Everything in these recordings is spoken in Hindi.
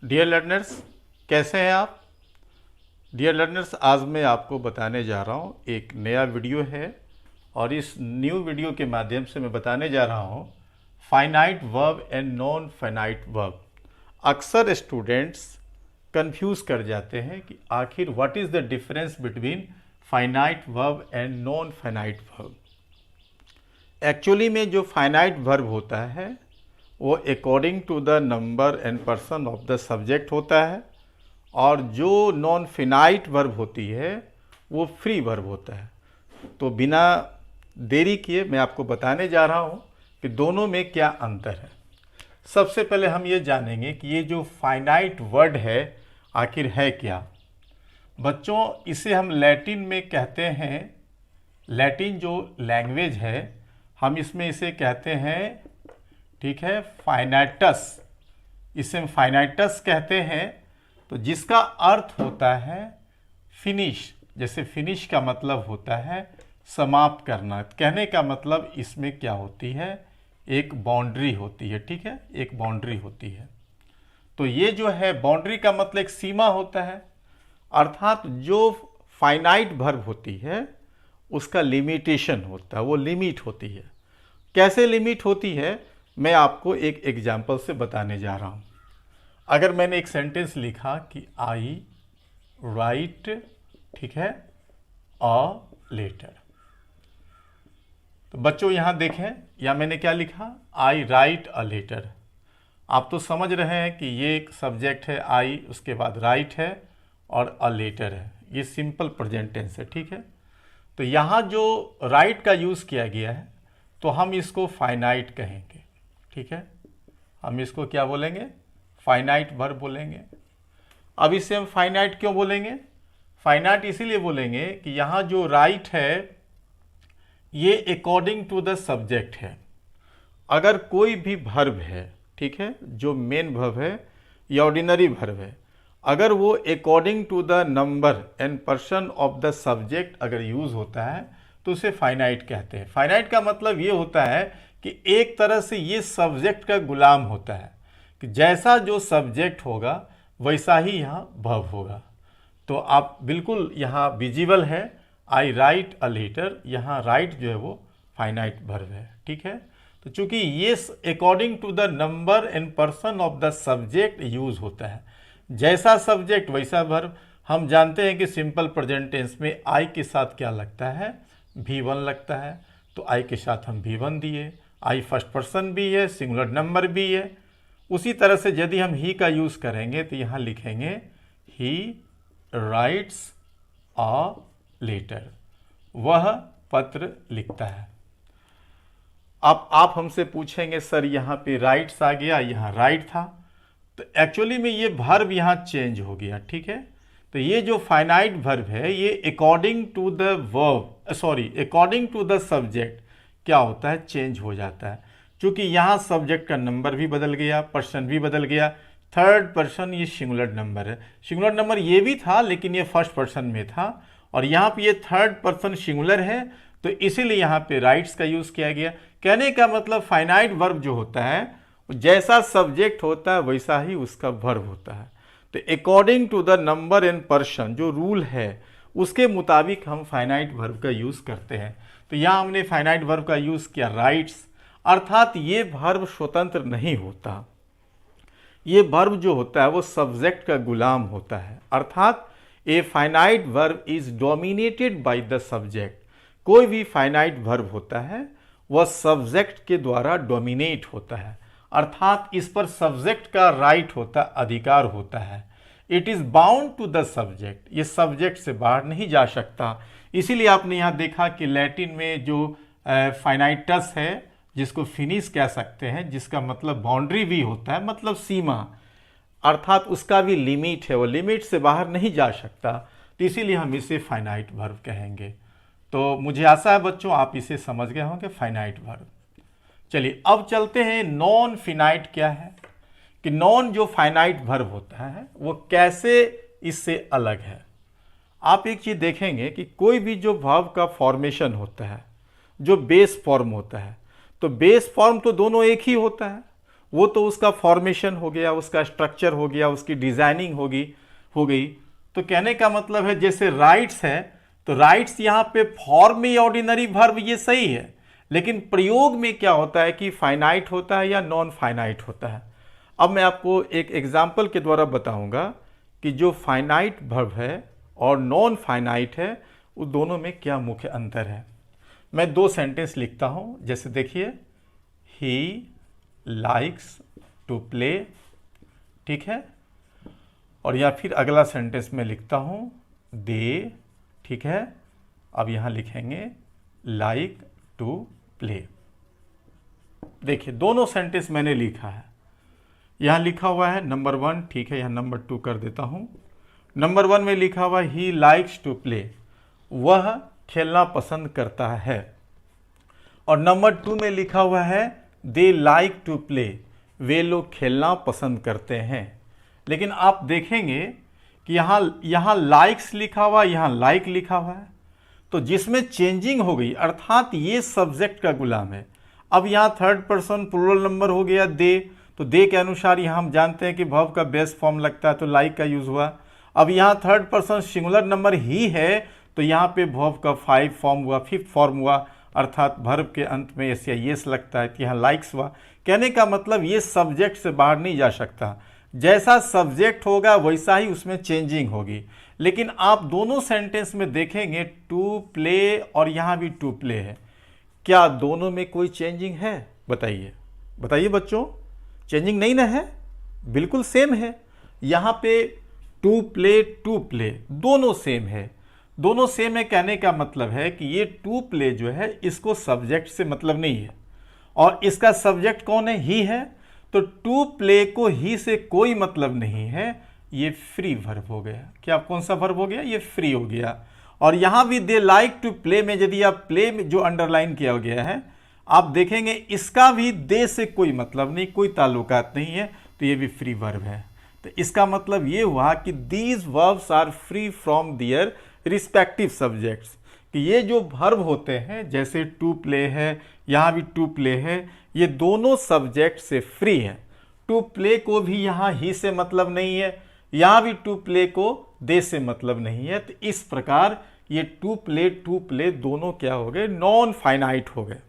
डियर लर्नर्स, कैसे हैं आप? डियर लर्नर्स, आज मैं आपको बताने जा रहा हूँ, एक नया वीडियो है और इस न्यू वीडियो के माध्यम से मैं बताने जा रहा हूँ finite verb and non finite verb. अक्सर स्टूडेंट्स कंफ्यूज कर जाते हैं कि आखिर what is the difference between finite verb and non finite verb. Actually में जो फाइनाइट वर्ब होता है वो according to the number and person of the subject होता है, और जो नॉन फिनाइट वर्ब होती है वो फ्री वर्ब होता है। तो बिना देरी किए मैं आपको बताने जा रहा हूँ कि दोनों में क्या अंतर है। सबसे पहले हम ये जानेंगे कि ये जो फाइनाइट वर्ड है आखिर है क्या। बच्चों, इसे हम लैटिन में कहते हैं, लैटिन जो लैंग्वेज है हम इसमें इसे कहते हैं, ठीक है, फाइनाइटस। इसे हम फाइनाइटस कहते हैं, तो जिसका अर्थ होता है फिनिश। जैसे फिनिश का मतलब होता है समाप्त करना। कहने का मतलब इसमें क्या होती है, एक बाउंड्री होती है, ठीक है, एक बाउंड्री होती है। तो ये जो है बाउंड्री का मतलब एक सीमा होता है, अर्थात जो फाइनाइट वर्ब होती है उसका लिमिटेशन होता है, वो लिमिट होती है। कैसे लिमिट होती है मैं आपको एक एग्जाम्पल से बताने जा रहा हूँ। अगर मैंने एक सेंटेंस लिखा कि आई राइट, ठीक है, अ लेटर, तो बच्चों यहाँ देखें, या मैंने क्या लिखा, आई राइट अ लेटर। आप तो समझ रहे हैं कि ये एक सब्जेक्ट है आई, उसके बाद राइट है और अ लेटर है, ये सिंपल प्रेजेंट टेंस है, ठीक है। तो यहाँ जो राइट का यूज़ किया गया है तो हम इसको फाइनाइट कहेंगे, ठीक है। हम इसको क्या बोलेंगे, फाइनाइट वर्ब बोलेंगे। अब इसे हम फाइनाइट क्यों बोलेंगे, फाइनाइट इसीलिए बोलेंगे कि यहाँ जो राइट है ये अकॉर्डिंग टू द सब्जेक्ट है। अगर कोई भी वर्ब है, ठीक है, जो मेन वर्ब है या ऑर्डिनरी वर्ब है, अगर वो according to the number and person of the subject अगर यूज़ होता है तो उसे फाइनाइट कहते हैं। फाइनाइट का मतलब ये होता है कि एक तरह से ये सब्जेक्ट का गुलाम होता है, कि जैसा जो सब्जेक्ट होगा वैसा ही यहाँ वर्ब होगा। तो आप बिल्कुल यहाँ विजिबल है आई राइट अ लेटर, यहाँ राइट जो है वो फाइनाइट वर्ब है, ठीक है। तो चूंकि ये according to the number and person of the subject use होता है, जैसा सब्जेक्ट वैसा वर्ब। हम जानते हैं कि सिंपल प्रेजेंट टेंस में आई के साथ क्या लगता है, V1 लगता है, तो आई के साथ हम V1 दिए। आई फर्स्ट पर्सन भी है, सिंगुलर नंबर भी है। उसी तरह से यदि हम ही का यूज़ करेंगे तो यहाँ लिखेंगे ही राइट्स अ लेटर, वह पत्र लिखता है। अब आप हमसे पूछेंगे सर यहाँ पे राइट्स आ गया, यहाँ राइट था, तो एक्चुअली में ये वर्ब यहाँ चेंज हो गया, ठीक है। तो ये जो फाइनाइट वर्ब है ये according to the verb, sorry, according to the subject क्या होता है, चेंज हो जाता है। क्योंकि यहाँ सब्जेक्ट का नंबर भी बदल गया, पर्सन भी बदल गया। थर्ड पर्सन ये सिंगुलर नंबर है, सिंगुलर नंबर ये भी था लेकिन ये फर्स्ट पर्सन में था, और यहाँ पे ये थर्ड पर्सन सिंगुलर है, तो इसीलिए यहाँ पे राइट्स का यूज़ किया गया। कहने का मतलब फाइनाइट वर्ब जो होता है जैसा सब्जेक्ट होता है वैसा ही उसका वर्ब होता है। तो according to the number and person जो रूल है उसके मुताबिक हम फाइनाइट वर्ब का यूज़ करते हैं। तो यहाँ हमने फाइनाइट वर्ब का यूज़ किया राइट्स, अर्थात ये वर्ब स्वतंत्र नहीं होता, ये वर्ब जो होता है वो सब्जेक्ट का गुलाम होता है, अर्थात a finite verb is dominated by the subject. कोई भी फाइनाइट वर्ब होता है वह सब्जेक्ट के द्वारा डोमिनेट होता है, अर्थात इस पर सब्जेक्ट का राइट होता, अधिकार होता है। It is bound to the subject, ये सब्जेक्ट से बाहर नहीं जा सकता। इसीलिए आपने यहाँ देखा कि लैटिन में जो फाइनाइटस है, जिसको फिनिश कह सकते हैं, जिसका मतलब बाउंड्री भी होता है, मतलब सीमा, अर्थात उसका भी लिमिट है, वो लिमिट से बाहर नहीं जा सकता, तो इसीलिए हम इसे फाइनाइट वर्ब कहेंगे। तो मुझे आशा है बच्चों आप इसे समझ गए होंगे, फाइनाइट वर्ब। चलिए अब चलते हैं नॉन फिनाइट क्या है, कि नॉन जो फाइनाइट वर्ब होता है वो कैसे इससे अलग है। आप एक चीज़ देखेंगे कि कोई भी जो वर्ब का फॉर्मेशन होता है, जो बेस फॉर्म होता है, तो बेस फॉर्म तो दोनों एक ही होता है, वो तो उसका फॉर्मेशन हो गया, उसका स्ट्रक्चर हो गया, उसकी डिजाइनिंग हो गई। तो कहने का मतलब है जैसे राइट्स है, तो राइट्स यहाँ पे फॉर्म में ऑर्डिनरी वर्ब ये सही है, लेकिन प्रयोग में क्या होता है कि फाइनाइट होता है या नॉन फाइनाइट होता है। अब मैं आपको एक एग्जाम्पल के द्वारा बताऊंगा कि जो फाइनाइट वर्ब है और नॉन फाइनाइट है उस दोनों में क्या मुख्य अंतर है। मैं 2 सेंटेंस लिखता हूं, जैसे देखिए, ही लाइक्स टू प्ले, ठीक है, और या फिर अगला सेंटेंस में लिखता हूं दे, ठीक है। अब यहां लिखेंगे लाइक टू प्ले। देखिए दोनों सेंटेंस मैंने लिखा है, यहां लिखा हुआ है नंबर 1, ठीक है, यहां नंबर 2 कर देता हूं। नंबर 1 में लिखा हुआ है ही लाइक्स टू प्ले, वह खेलना पसंद करता है। और नंबर 2 में लिखा हुआ है दे लाइक टू प्ले, वे लोग खेलना पसंद करते हैं। लेकिन आप देखेंगे कि यहाँ लाइक्स लिखा हुआ, यहाँ लाइक लिखा हुआ है, तो जिसमें चेंजिंग हो गई, अर्थात ये सब्जेक्ट का गुलाम है। अब यहाँ थर्ड पर्सन प्लूरल नंबर हो गया दे, तो दे के अनुसार यहाँ हम जानते हैं कि वर्ब का बेस फॉर्म लगता है, तो लाइक का यूज हुआ। अब यहाँ थर्ड पर्सन सिंगुलर नंबर ही है, तो यहाँ पे वर्ब का 5 फॉर्म हुआ, 5th फॉर्म हुआ, अर्थात वर्ब के अंत में एस या येस लगता है, तो यहाँ लाइक्स हुआ। कहने का मतलब ये सब्जेक्ट से बाहर नहीं जा सकता, जैसा सब्जेक्ट होगा वैसा ही उसमें चेंजिंग होगी। लेकिन आप दोनों सेंटेंस में देखेंगे टू प्ले और यहाँ भी टू प्ले है, क्या दोनों में कोई चेंजिंग है? बताइए बताइए बच्चों, चेंजिंग नहीं ना है, बिल्कुल सेम है। यहाँ पे टू प्ले दोनों सेम है, दोनों सेम है। कहने का मतलब है कि ये टू प्ले जो है इसको सब्जेक्ट से मतलब नहीं है, और इसका सब्जेक्ट कौन है? ही है। तो टू प्ले को ही से कोई मतलब नहीं है, ये फ्री वर्ब हो गया। क्या कौन सा वर्ब हो गया? ये फ्री हो गया। और यहाँ भी दे लाइक टू प्ले में यदि आप प्ले में जो अंडरलाइन किया गया है आप देखेंगे इसका भी दे से कोई मतलब नहीं, कोई ताल्लुकात नहीं है, तो ये भी फ्री वर्ब है। तो इसका मतलब ये हुआ कि these verbs are free from their respective subjects, कि ये जो वर्ब होते हैं जैसे टू प्ले है, यहाँ भी टू प्ले है, ये दोनों सब्जेक्ट से फ्री है। टू प्ले को भी यहाँ ही से मतलब नहीं है, यहाँ भी टू प्ले को दे से मतलब नहीं है। तो इस प्रकार ये टू प्ले दोनों क्या हो गए? नॉन फाइनाइट हो गए।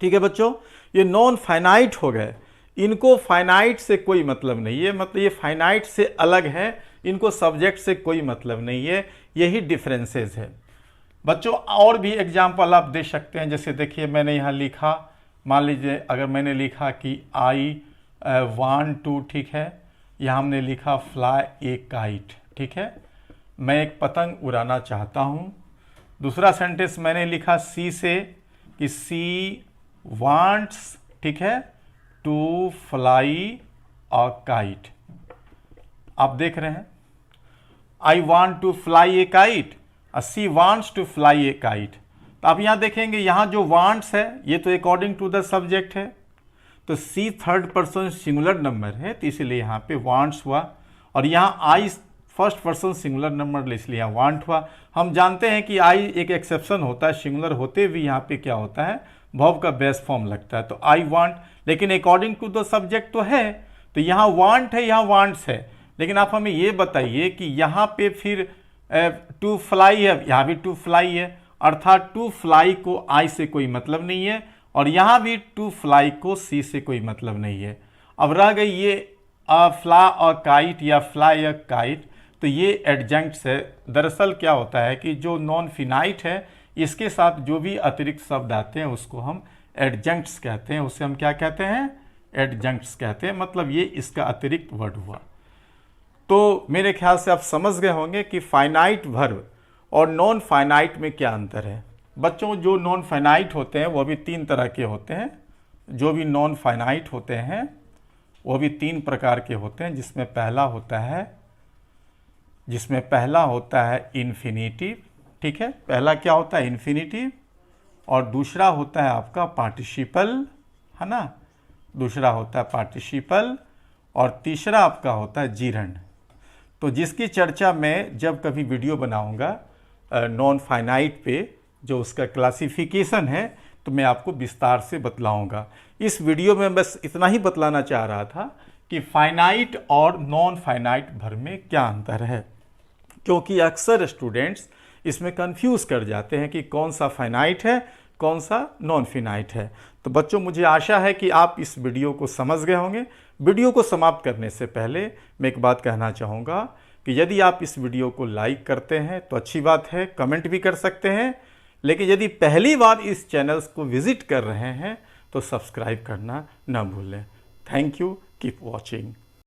ठीक है बच्चों, ये नॉन फाइनाइट हो गए, इनको फाइनाइट से कोई मतलब नहीं है, मतलब ये फाइनाइट से अलग है, इनको सब्जेक्ट से कोई मतलब नहीं है, यही डिफरेंसेस है बच्चों। और भी एग्जाम्पल आप दे सकते हैं, जैसे देखिए मैंने यहाँ लिखा, मान लीजिए अगर मैंने लिखा कि आई वांट टू, ठीक है, यहाँ हमने लिखा फ्लाई ए काइट, ठीक है, मैं एक पतंग उड़ाना चाहता हूँ। दूसरा सेंटेंस मैंने लिखा सी से कि सी वांट्स, ठीक है, टू फ्लाई अ काइट। आप देख रहे हैं I want to fly a kite, she wants to fly a kite. तो आप यहाँ देखेंगे यहाँ जो वांट्स है ये तो अकॉर्डिंग टू द सब्जेक्ट है, तो सी थर्ड पर्सन सिंगुलर नंबर है, तो इसलिए यहाँ पे वांट्स हुआ। और यहाँ आई फर्स्ट पर्सन सिंगुलर नंबर, इसलिए यहाँ वांट हुआ। हम जानते हैं कि आई एक एक्सेप्शन होता है, सिंगुलर होते भी यहाँ पे क्या होता है? वर्ब का बेस फॉर्म लगता है, तो आई वांट, लेकिन अकॉर्डिंग टू द सब्जेक्ट तो है, तो यहाँ वांट है, यहाँ वांट्स है। लेकिन आप हमें ये बताइए कि यहाँ पे फिर टू फ्लाई है, यहाँ भी टू फ्लाई है, अर्थात टू फ्लाई को आई से कोई मतलब नहीं है, और यहाँ भी टू फ्लाई को सी से कोई मतलब नहीं है। अब रह गई ये फ्ला अ काइट या फ्लाई अ काइट, तो ये एडजंक्ट्स है। दरअसल क्या होता है कि जो नॉन फिनाइट है इसके साथ जो भी अतिरिक्त शब्द आते हैं उसको हम एडजंक्ट्स कहते हैं, उसे हम क्या कहते हैं? एडजंक्ट्स कहते हैं, मतलब ये इसका अतिरिक्त वर्ड हुआ। तो मेरे ख्याल से आप समझ गए होंगे कि फाइनाइट वर्ब और नॉन फाइनाइट में क्या अंतर है। बच्चों जो नॉन फाइनाइट होते हैं वो भी 3 तरह के होते हैं, जो भी नॉन फाइनाइट होते हैं वो भी 3 प्रकार के होते हैं, जिसमें पहला होता है इन्फिनिटिव, ठीक है, पहला क्या होता है? इन्फिनिटिव। और दूसरा होता है आपका पार्टिसिपल, है ना, दूसरा होता है पार्टिसिपल, और तीसरा आपका होता है जीरंड। तो जिसकी चर्चा मैं जब कभी वीडियो बनाऊंगा नॉन फाइनाइट पे, जो उसका क्लासिफिकेशन है, तो मैं आपको विस्तार से बतलाऊंगा। इस वीडियो में बस इतना ही बतलाना चाह रहा था कि फाइनाइट और नॉन फाइनाइट भर में क्या अंतर है, क्योंकि अक्सर स्टूडेंट्स इसमें कंफ्यूज कर जाते हैं कि कौन सा फाइनाइट है कौन सा नॉन फाइनाइट है। तो बच्चों, मुझे आशा है कि आप इस वीडियो को समझ गए होंगे। वीडियो को समाप्त करने से पहले मैं एक बात कहना चाहूँगा कि यदि आप इस वीडियो को लाइक करते हैं तो अच्छी बात है, कमेंट भी कर सकते हैं, लेकिन यदि पहली बार इस चैनल को विजिट कर रहे हैं तो सब्सक्राइब करना ना भूलें। Thank you, keep watching.